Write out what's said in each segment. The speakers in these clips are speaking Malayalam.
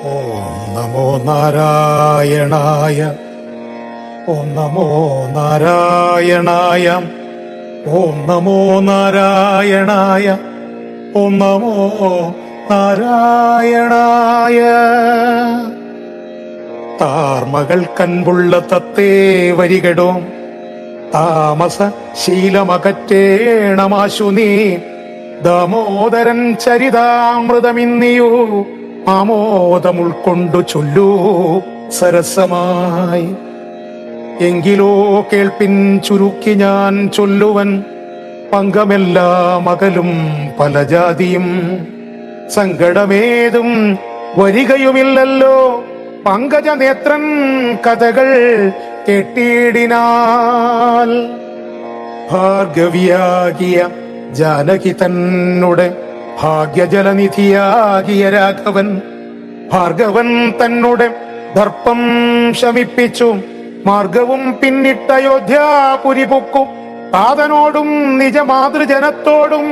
ഓം നമോ നാരായണായ. ഓം നമോ നാരായണായ. ഓം നമോ നാരായണായ. ഓം നമോ നാരായണായ. താർമകൾ കൻപുള്ള തത്തേ വരികടോം താമസ ശീലമകറ്റേണമാശു നീ. ദാമോദരൻ ചരിതാമൃതമിന്നിയു ആമോദം ഉൾക്കൊണ്ടു ചൊല്ലൂ സരസമായി. എങ്കിലോ കേൾപ്പിൻ ചുരുക്കി ഞാൻ ചൊല്ലുവൻ പങ്കമെല്ലാം അകലും പല ജാതിയും. സങ്കടമേതും വരികയുമില്ലല്ലോ പങ്കജനേത്രൻ കഥകൾ കേട്ടിടിനാൽ. ഭാർഗവിയാകിയ ജാനകി തന്നുടെ ഭാഗ്യജലനിധിയാകിയ രാഘവൻ ഭാർഗവൻ തന്നുടെ ദർപ്പം ശമിപ്പിച്ചു മാർഗവും പിന്നിട്ട അയോധ്യാപുരി പൊക്കും. താതനോടും നിജമാതൃജനത്തോടും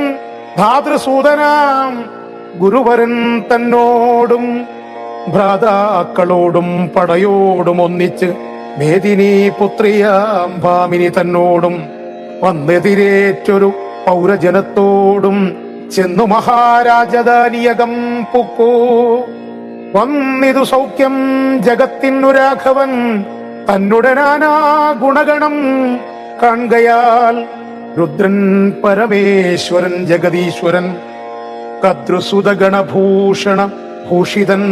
ധാതൃസൂതനാം ഗുരുവരൻ തന്നോടും ഭ്രാതാക്കളോടും പടയോടും ഒന്നിച്ച് മേദിനി പുത്രിയാം ഭാമിനി തന്നോടും വന്നെതിരേറ്റൊരു പൗരജനത്തോടും ചെന്നു മഹാരാജധാനിയകം പുക്കൂ. വന്നിതു സൗഖ്യം ജഗത്തിനു രാഘവൻ തന്നുടെ നാനാ ഗുണഗണം കാൺകയാൽ. രുദ്രൻ പരമേശ്വരൻ ജഗദീശ്വരൻ കദ്രുസുതഗണഭൂഷണ ഭൂഷിതൻ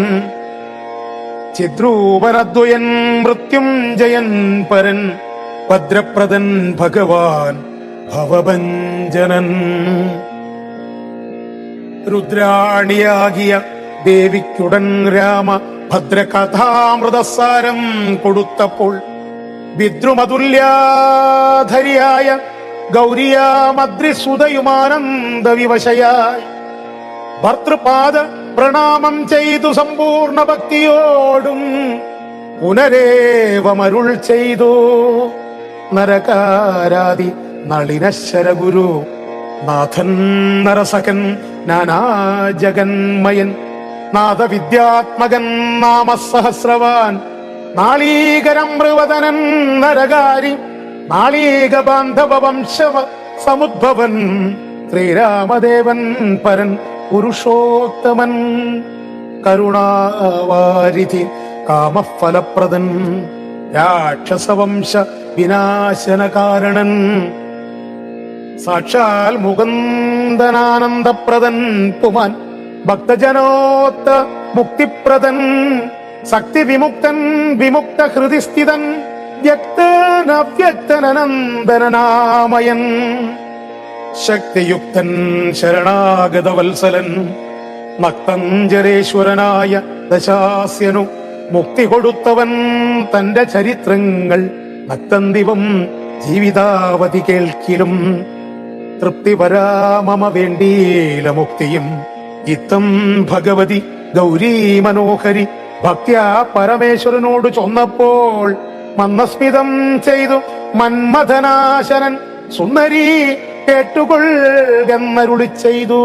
ചിദ്രൂപനദ്വയൻ മൃത്യുഞ്ജയൻ പരൻ ഭദ്രപ്രദൻ ഭഗവാൻ ഭവഭഞ്ജനൻ. രുദ്രാണിയാകിയ ദേവിക്കുടൻ രാമ ഭദ്രകഥാമൃതസാരം കൊടുത്തപ്പോൾ വിദ്രുമതുല്യാധരിയായ ഗൗരിയാമദ്രിസുതയുമാനന്ദ വിവശയായി ഭർത്തൃപാദ പ്രണാമം ചെയ്തു സമ്പൂർണ്ണ ഭക്തിയോടും പുനരേവമരുൾ ചെയ്തു. നരകാരാദി നളിനശ്വര ഗുരു നാഥൻ നരസകൻ നാനാജഗന്മയൻ നാദവിദ്യാത്മകൻ നാമസഹസ്രവാൻ നാളീകരം മൃവതനൻ നരകാരി നാളീക ബാന്ധവ വംശവ സമുദ്ഭവൻ ശ്രീരാമദേവൻ പരൻ പുരുഷോത്തമൻ കരുണാവാരിധി കാമഫലപ്രദൻ രാക്ഷസവംശ വിനാശന കാരണൻ സാക്ഷാൽ മുകുന്ദനാനന്ദപ്രദൻ പുമാൻ ഭക്തജനോത്ത മുക്തിപ്രദൻ ശക്തി വിമുക്തൻ വിമുക്ത ഹൃദിസ്ഥിതൻ വ്യക്തനവ്യക്തനനന്ദനാമയൻ ശക്തിയുക്തൻ ശരണാഗതവത്സലൻ നക്തഞ്ജരേശ്വരനായ ദശാസ്യനു മുക്തി കൊടുത്തവൻ തന്റെ ചരിത്രങ്ങൾ നക്തന്തിവം ജീവിതാവധി കേൾക്കിലും. തൃപ്തിപരാമമ വേണ്ടീല മുക്തിയും ഇത്തം ഭഗവതി ഗൗരീ മനോഹരി ഭക്ത്യാ പരമേശ്വരനോട് ചൊന്നപ്പോൾ മന്ദസ്മിതം ചെയ്തു മന്മഥനാശനൻ സുന്ദരി കേട്ടുകൊള്ളെന്നരുളി ചെയ്തു.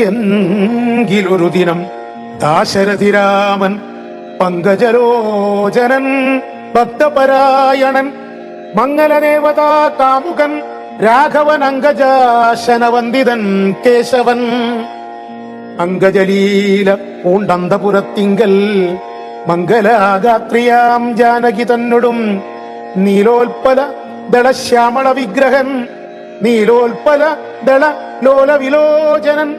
എങ്കിലൊരു ദിനം ദാശരഥിരാമൻ പങ്കജലോചനൻ ഭക്തപരായണൻ മംഗലദേവതാ കാമുകൻ രാഘവൻ അങ്കജാശനവന്ദിതൻ കേശവൻ അങ്കജലീല പൂണ്ടന്തപുരത്തിങ്കൽ മംഗലാഗാത്രിയാം ജാനകി തന്നോടും നീലോൽപല ദളശ്യാമള വിഗ്രഹൻ നീലോൽപല ദള ലോല വിലോചനൻ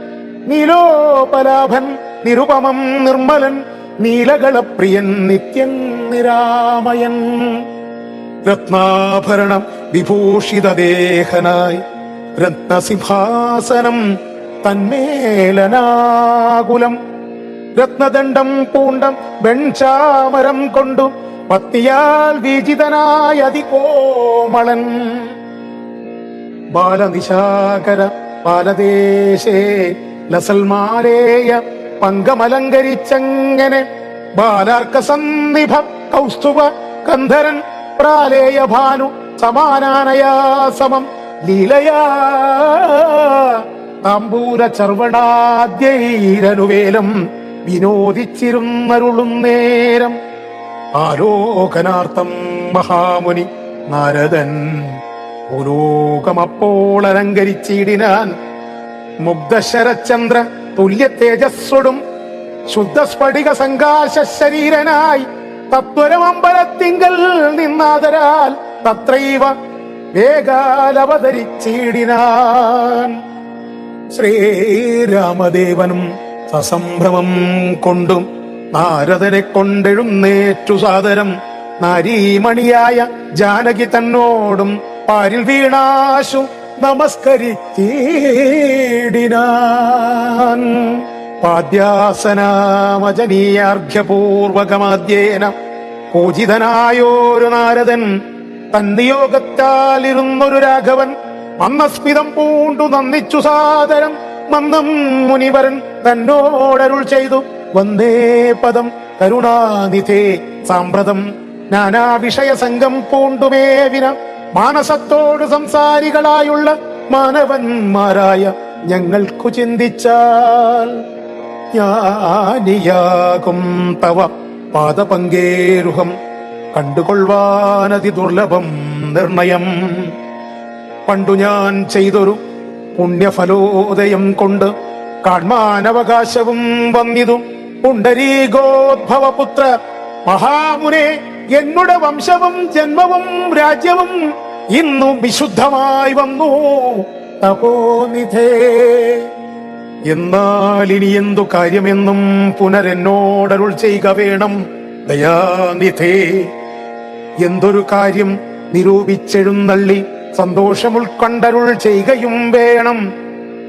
നീലോപലാഭൻ നിരുപമം നിർമ്മലൻ നീലകളപ്രിയൻ നിത്യൻ നിരാമയൻ രത്നാഭരണം വിഭൂഷിതദേഹനായി രത്നസിംഹാസനം തന്മേലനാകുലം രത്നദണ്ഡം പൂണ്ടം വെൺചാമരം കൊണ്ടു പത്തിയാൽ വിജിതനായ അതികോമളൻ ബാലനിശാകര ബാലദേശേ ലസൽമാരേയ പങ്കമലങ്കരിച്ചങ്ങനെ ബാലാർക്കസന്നിഭ കൗസ്തുഭ കന്ധരൻ പ്രാലേയ ഭാനു സമാനാനയാ സമം ലീലയാ താമ്പൂര ചർവണാദ്യൈരനുവേലം വിനോദിച്ചിരുന്നരുളും നേരം ആലോകനാർത്ഥം മഹാമുനി നാരദൻ ഭൂലോകമപ്പോൾ അലങ്കരിച്ചിടിനാൻ. മുഗ്ധശരചന്ദ്ര തുല്യ തേജസ്സൊടും ശുദ്ധ സ്ഫടിക സങ്കാശ ശരീരനായി തത്വരമമ്പലത്തിങ്കൽ നിന്നാദരാൽ തത്രൈവ വേഗാലവതരിച്ചിടിനാൻ. ശ്രീരാമദേവനും സസംഭ്രമം കൊണ്ടും നാരദനെ കൊണ്ടെഴുന്നേറ്റു സാദരം നാരീമണിയായ ജാനകി തന്നോടും പാരിൽ വീണാശു നമസ്കരിച്ചിടിനാൻ. പാദ്യാസനാമജനീയാർഘ്യപൂർവകമാദ്യേന പൂജിതനായോരു നാരദൻ തന്നിയോഗത്താലിരുന്നൊരു രാഘവൻ മന്ദസ്മിതം പൂണ്ടു നന്ദിച്ചു സാദരം മന്ദം മുനിവരൻ തന്നോടരുൾ ചെയ്തു വന്ദേ പദം കരുണാനിധേ സാമ്പ്രതം നാനാവിഷയ സംഘം പൂണ്ടുമേവിന മാനസത്തോട് സംസാരികളായുള്ള മാനവന്മാരായ ഞങ്ങൾക്കു ചിന്തിച്ചാൽ ജ്ഞാനിയാകും തവ പാദപങ്കേരുഹം കണ്ടുകൊള്ളുവാനതി ദുർലഭം നിർണയം. പണ്ടു ഞാൻ ചെയ്തൊരു പുണ്യഫലോദയം കൊണ്ട് കാൺമാനവകാശവും വന്നിതു പുണ്ടരീകോദ്ഭവപുത്ര മഹാമുനെ. എന്നുടെ വംശവും ജന്മവും രാജ്യവും ഇന്നു വിശുദ്ധമായി വന്നു തപോനിധേ. എന്നാൽ ഇനി എന്തു കാര്യമെന്നും പുനരെന്നോടരുൾ ചെയ്യുക വേണം ദയാനിധേ. എന്തൊരു കാര്യം നിരൂപിച്ചെഴുന്നള്ളി സന്തോഷം ഉൾക്കൊണ്ടരുൾ ചെയ്യുകയും വേണം.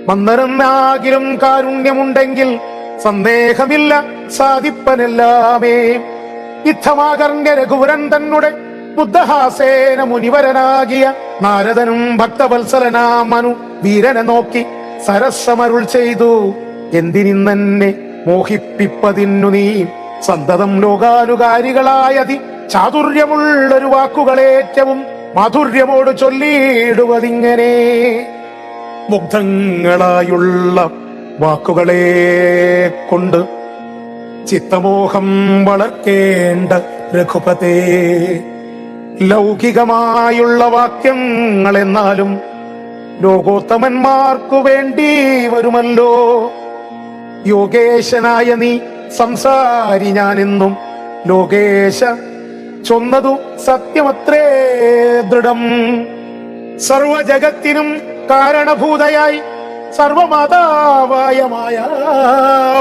മന്ദരനാകിലും കാരുണ്യമുണ്ടെങ്കിൽ സന്ദേഹമില്ല സാധിപ്പനെല്ലാമേ. യുദ്ധമാകർണ്യ രഘുവരൻ തന്നെ ബുദ്ധഹാസേന മുനിവരനാകിയ നാരദനും ഭക്തവത്സലനാമനു വീരനെ നോക്കി സരസമരുൾ ചെയ്തു എന്തിനിന്നെ മോഹിപ്പിപ്പതിന്നു നീ സന്തതം ലോകാനുകാരികളായതി ചാതുര്യമുള്ളൊരു വാക്കുകളേറ്റവും മാധുര്യമോട് ചൊല്ലിയിടുവതിങ്ങനെ. മുഗ്ധങ്ങളായുള്ള വാക്കുകളെ കൊണ്ട് ചിത്തമോഹം വളർക്കേണ്ട രഘുപതേ. ലൗകികമായുള്ള വാക്യങ്ങൾ എന്നാലും ലോകോത്തമന്മാർക്കു വേണ്ടി വരുമല്ലോ. യോഗേശനായ നീ സംസാരി ഞാനെന്നും ലോകേശ ചൊന്നതു സത്യമത്രേ ദൃഢം. സർവജഗത്തിനും കാരണഭൂതയായി സർവമാതാവായ മായ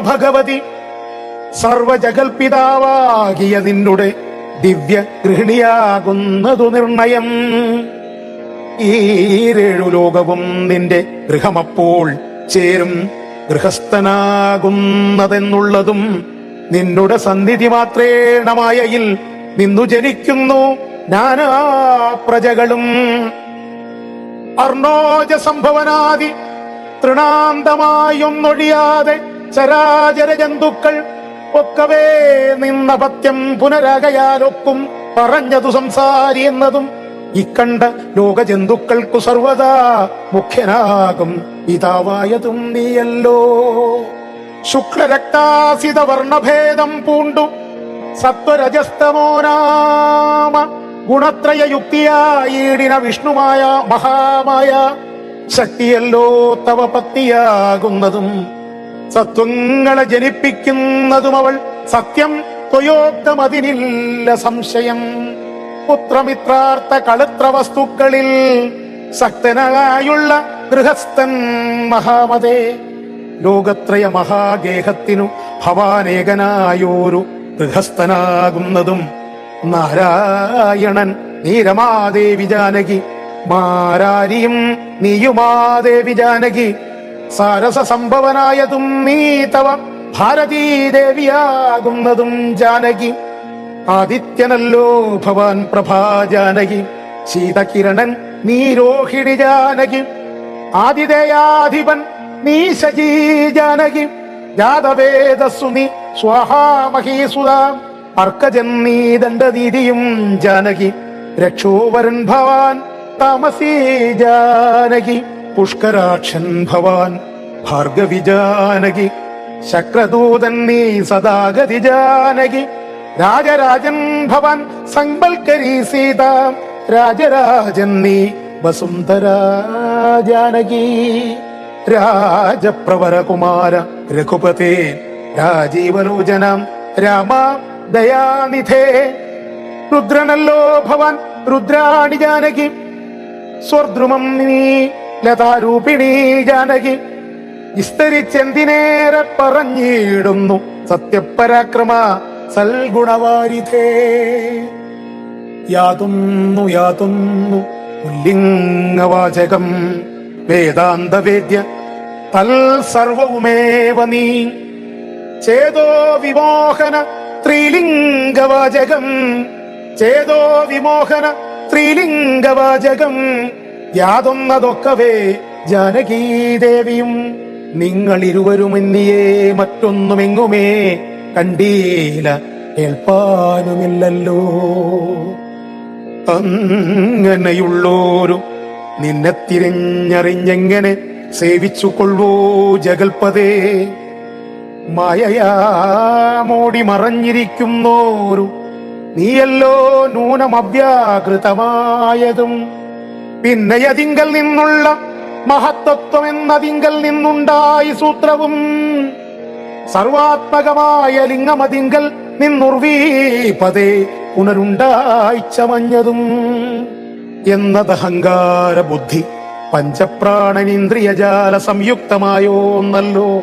ഭഗവതി സർവജഗൽപിതാവാകിയ നിന്നുടെ ദിവ്യ ഗൃഹിണിയാകുന്നതു നിർണയം. ഈരേഴു ലോകവും നിന്റെ ഗൃഹമപ്പോൾ ചേരും ഗൃഹസ്ഥനാകുന്നതെന്നുള്ളതും നിന്നുടെ സന്നിധി മാത്രേണമായയിൽ നിന്നു ജനിക്കുന്നു നാനാ പ്രജകളും. അർണോജ സംഭവനാദി തൃണാന്തമായൊന്നൊഴിയാതെ ചരാചര ജന്തുക്കൾ ഒക്കവേ നിന്നപത്യം പുനരാകയാലൊക്കും പറഞ്ഞതു സംസാരി എന്നതും ഇക്കണ്ട ലോകജന്തുക്കൾക്കു സർവദാ മുഖ്യനാകും പിതാവായതും നീയല്ലോ. ശുക്ലരക്താസിത വർണ്ണഭേദം പൂണ്ടു സത്വരജസ്തമോനാമ ഗുണത്രയയുക്തിയായിടിന വിഷ്ണുമായ മഹാമായ ശക്തിയല്ലോ തവ പത്നിയാകുന്നതും സത്വങ്ങളെ ജനിപ്പിക്കുന്നതും അവൾ സത്യം ത്വയോക്തമതിനില്ല സംശയം. പുത്രമിത്രാർത്ഥ കളുത്ര വസ്തുക്കളിൽ ശക്തനായുള്ള ഗൃഹസ്ഥൻ മഹാമതേ. ലോകത്രയ മഹാഗേഹത്തിനു ഭവാനേകനായോരു ഗൃഹസ്ഥനാകുന്നതും നാരായണൻ നീരമാദേവി ജാനകി മാരാരിയും നീയുമാദേവി ജാനകി സാരസ സംഭവനായതും നീ തവ ഭാരതീദേവിയാകുന്നതും ജാനകി. ആദിത്യനല്ലോ ഭവാൻ പ്രഭാജാനകി ശീതകിരണൻ നീ രോഹിണി ജാനകി. ആതിഥേയാധിപൻ നീ ശജീ ജാനകി. ജാതവേദസ്സു നീ സ്വാഹാമഹീസുതാം അർക്കജൻ നീ ദണ്ഡനീതിയും ജാനകി. രക്ഷോവരൻ ഭവാൻ താമസീ ജാനകി. പുഷ്കരാക്ഷൻ ഭവാൻ ഭാർഗവി ജാനകി. ശക്രദൂതൻ നീ സദാഗതി ജാനകി, രാജരാജൻ ഭവാൻ സമ്പൽക്കരി സീത, രാജരാജൻ നീ വസുന്ധര ജാനകി. രാജപ്രവരകുമാര രഘുപതേ രാജീവലോചനം രാമ ദയാനിധേ. രുദ്രനല്ലോ ഭവാൻ രുദ്രാണി ജാനകി, സ്വർദ്രുമം നീ ലതാരൂപിണി ജാനകി. വിസ്തരിച്ചെന്തിനേറെ പറഞ്ഞിടുന്നു സത്യപരാക്രമ സൽഗുണവാരിധേ. യാതുന്നു യാതുന്നു പുല്ലിംഗവാചകം വേദാന്തവേദ്യ തൽ സർവവുമേവ നീ. ചേതോ വിമോഹന സ്ത്രീലിംഗവാചകം, ചേതോ വിമോഹന സ്ത്രീലിംഗവാചകം. യാതൊന്നതൊക്കവേ ജാനകീദേവിയും. നിങ്ങളിരുവരും എന്നിയെ മറ്റൊന്നുമെങ്ങുമേ കണ്ടീല കേൾപ്പാനുമില്ലല്ലോ. അങ്ങനെയുള്ളോരു നിന്നെ തിരിഞ്ഞറിഞ്ഞെങ്ങനെ സേവിച്ചു കൊള്ളൂ ജഗൽപതേ. മായയാ മോടി മറഞ്ഞിരിക്കുന്നോരു നീയല്ലോ നൂനമവ്യാകൃതമായതും. പിന്നെയതിങ്കൽ നിന്നുള്ള മഹത്തത്വമെന്നതിങ്കൽ നിന്നുണ്ടായി സൂത്രവും. സർവാത്മകമായ ലിംഗമതിങ്കൽ നിന്നുർവീപതേ പുനരുണ്ടായി ചമഞ്ഞതും. എന്നതഹങ്കാര ബുദ്ധി പഞ്ചപ്രാണനിന്ദ്രിയജാല സംയുക്തമായോന്നല്ലോ.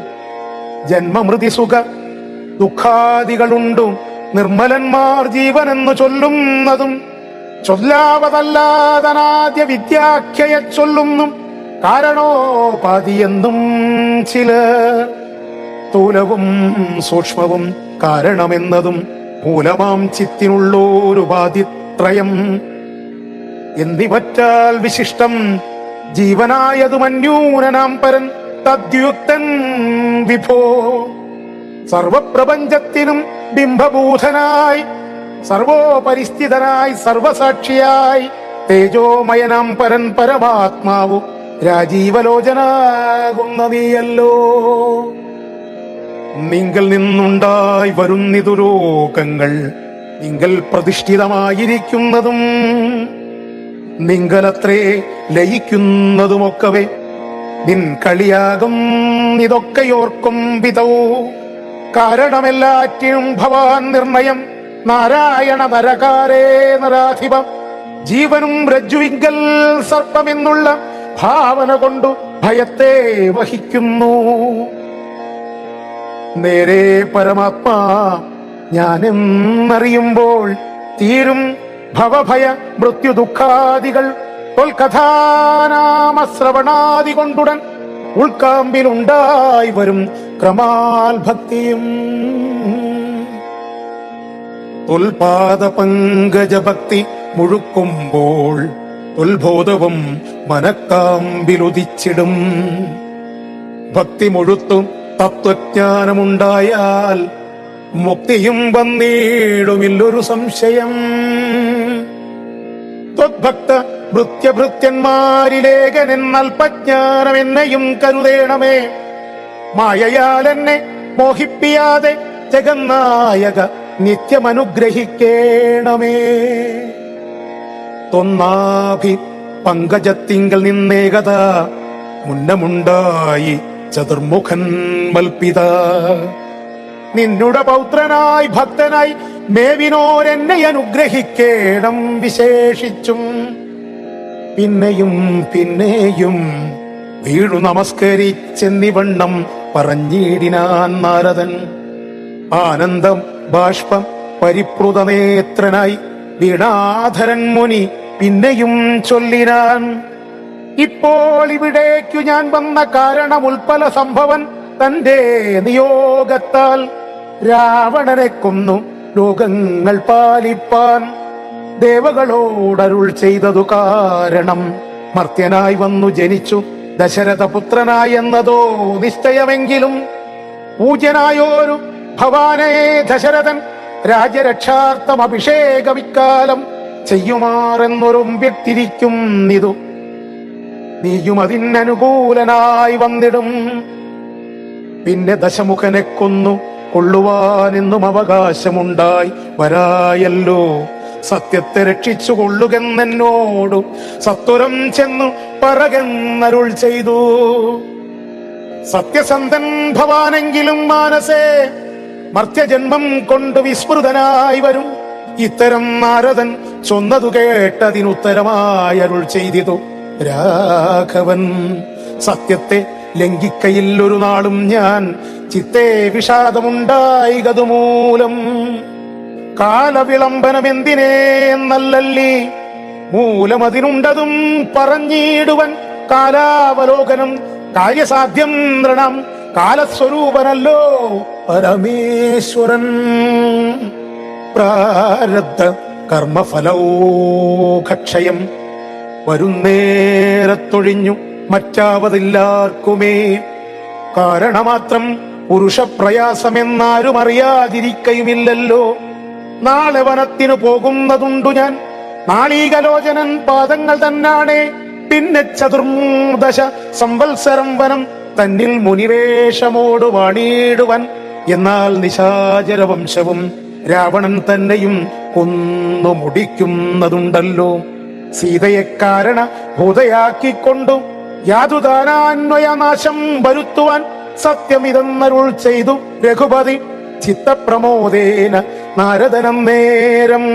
ജന്മമൃതിസുഖ ദുഃഖാദികളുണ്ടും നിർമ്മലന്മാർ ജീവനെന്നു ചൊല്ലുന്നതും. ചൊല്ലാവതല്ലാതനാദ്യ വിദ്യാഖ്യയ ചൊല്ലുന്നു കാരണോപാധിയെന്നും ചില. സ്ഥൂലവും സൂക്ഷ്മവും കാരണമെന്നതും മൂലമാം ചിത്തിനുള്ളോരുപാധിത്രയം എന്നിവറ്റാൽ വിശിഷ്ടം ജീവനായതുമന്യൂനനാം പരൻ തദ്യുക്തൻ വിഭോ. സർവപ്രപഞ്ചത്തിനും ബിംബഭൂതനായി സർവോപരിസ്ഥിതനായി സർവസാക്ഷിയായി തേജോമയനാം പരൻ പരമാത്മാവു രാജീവലോചനാകുന്ന നീയല്ലോ. നിങ്കൽ നിന്നുണ്ടായി വരുന്നിതു ലോകങ്ങൾ, നിങ്കൽ പ്രതിഷ്ഠിതമായിരിക്കുന്നതും നിങ്കലത്രേ ലയിക്കുന്നതുമൊക്കവേ. നിൻ കളിയാകും ഇതൊക്കെയോർക്കും വിധവോ. കാരണമെല്ലാറ്റിനും ഭവാൻ നിർണയം നാരായണ നരകാരേ നരാധിപ. ജീവനും രജ്ജുവിങ്കൽ സർപ്പമെന്നുള്ള ഭാവന കൊണ്ടു ഭയത്തെ വഹിക്കുന്നു. നേരെ പരമാത്മാ ഞാനെന്നറിയുമ്പോൾ തീരും ഭവഭയ മൃത്യു ദുഃഖാദികൾ. തൊൽകഥാനാമശ്രവണാദി കൊണ്ടുടൻ ഉൾക്കാമ്പിലുണ്ടായി വരും ക്രമാൽ ഭക്തിയും. തൊൽപാദ പങ്കജ ഭക്തി മുഴുക്കുമ്പോൾ ഉത്ബോധവും മനക്കാമ്പിലുദിച്ചിടും. ഭക്തി മുഴുത്തും തത്വജ്ഞാനമുണ്ടായാൽ മുക്തിയും വന്നിടുമില്ലൊരു സംശയം. ത്വദ്ഭക്ത ഭൃത്യഭൃത്യന്മാരിലേകനെന്നൽപജ്ഞാനം എന്നെയും കരുതേണമേ. മായയാൽ എന്നെ മോഹിപ്പിയാതെ ജഗന്നായക നിത്യമനുഗ്രഹിക്കേണമേ. തൊന്നാഭി പങ്കജത്തിങ്കൽ നിന്നേകത മുന്നമുണ്ടായി ചതുർമുഖൻ മൽപിത. നിന്നുടെ പൗത്രനായി ഭക്തനായി മേവിനോരെന്നെ അനുഗ്രഹിക്കേണം വിശേഷിച്ചും. പിന്നെയും പിന്നെയും വീണു നമസ്കരിച്ചെന്നിവണ്ണം പറഞ്ഞിടിനാൻ നാരദൻ. ആനന്ദം ബാഷ്പം പരിപ്ലുതനേത്രനായി വീണാധരൻ മുനി പിന്നെയും ചൊല്ലിനാൻ. ഇപ്പോൾ ഇവിടേക്കു ഞാൻ വന്ന കാരണമുൽപ്പല സംഭവൻ തന്റെ നിയോഗത്താൽ രാവണനെ കൊന്നു ലോകങ്ങൾ പാലിപ്പാൻ ദേവകളോടരുൾ ചെയ്തതു കാരണം. മർത്യനായി വന്നു ജനിച്ചു ദശരഥപുത്രനായെന്നതോ നിശ്ചയമെങ്കിലും പൂജ്യനായോരു ഭവാനേ ദശരഥൻ രാജ്യരക്ഷാർത്ഥം അഭിഷേകമിക്കാലം ചെയ്യുമാറെന്നൊരുമ്പിട്ടിരിക്കുന്നിതു. നീയും അതിനനുകൂലനായി വന്നിടും. പിന്നെ ദശമുഖനെ കൊന്നു കൊള്ളുവാനെന്നും അവകാശമുണ്ടായി വരായല്ലോ. സത്യത്തെ രക്ഷിച്ചു കൊള്ളുകെന്നെന്നോടു സത്വരം ചെന്നു പറകെന്നരുൾ ചെയ്തു. സത്യസന്ധൻ ഭവാനെങ്കിലും മാനസേ മർത്യജന്മം കൊണ്ട് വിസ്മൃതനായി വരും. ഇത്തരം നാരദൻ ചൊന്നതു കേട്ടതിനുത്തരമായി അരുൾ ചെയ്തിതു. രാഘവൻ, സത്യത്തെ ലംഘിക്കയിൽ ഒരു നാളും ഞാൻ, ചിത്തേ വിഷാദമുണ്ടായികതുമൂലം. കാലവിളംബനമെന്തിനേ എന്നല്ലല്ലി മൂലമതിനുണ്ടതും പറഞ്ഞിടുവൻ. കാലാവലോകനം കാര്യസാധ്യം നൃണം, കാലസ്വരൂപനല്ലോ പരമേശ്വരൻ. പ്രാരബ്ധ കർമ്മഫലൗഘക്ഷയം വരുന്നേരത്തൊഴിഞ്ഞു മറ്റാവതില്ലാർക്കുമേ. കാരണമാത്രം പുരുഷപ്രയാസമെന്നാരും അറിയാതിരിക്കയുമില്ലല്ലോ. നാളെ വനത്തിനു പോകുന്നതുണ്ടു ഞാൻ, നാളീകലോചനൻ പാദങ്ങൾ തന്നാണേ. പിന്നെ ചതുർദശ സംവത്സരം വനം തന്നിൽ മുനിവേഷമോട് വാണിടുവൻ. എന്നാൽ നിശാചര വംശവും രാവണൻ തന്നെയും കൊന്നു മുടിക്കുന്നതുണ്ടല്ലോ. സീതയെ കാരണ ഭൂതയാക്കിക്കൊണ്ടു യാതുദാനാന്വയനാശം വരുത്തുവാൻ സത്യമിതെന്നരുൾ ചെയ്തു രഘുപതി ചിത്തപ്രമോദേന നാരദനം നേരം.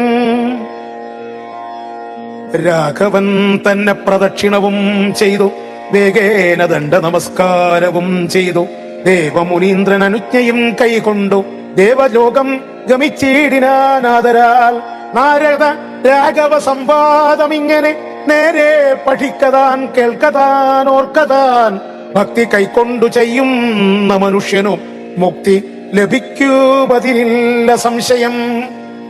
രാഘവൻ തന്നെ പ്രദക്ഷിണവും ചെയ്തു, വേഗേന ദണ്ഡ നമസ്കാരവും ചെയ്തു. ദേവമുനീന്ദ്രൻ അനുജ്ഞയും കൈകൊണ്ടു ദേവലോകം ഗമിച്ചിടിനാനാദരാൽ. നാരദ രാഘവ സംവാദമിങ്ങനെ നേരെ പഠിക്കതാൻ കേൾക്കതാൻ ഓർക്കതാൻ. ഭക്തി കൈക്കൊണ്ടു ചെയ്യുന്ന മനുഷ്യനു മുക്തി ലഭിക്കൂപതിനില്ല സംശയം.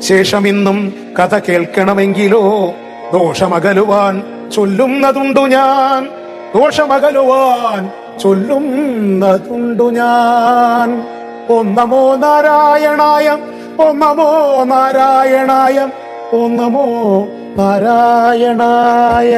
ശേഷമിന്നും കഥ കേൾക്കണമെങ്കിലോ ദോഷമകലുവാൻ ചൊല്ലുന്നതുണ്ടു ഞാൻ, ദോഷമകലുവാൻ ചൊല്ലുന്നതുണ്ടു ഞാൻ. ഓം നമോ നാരായണായ, ഓം നമോ നാരായണായ, ഓം നമോ നാരായണായ.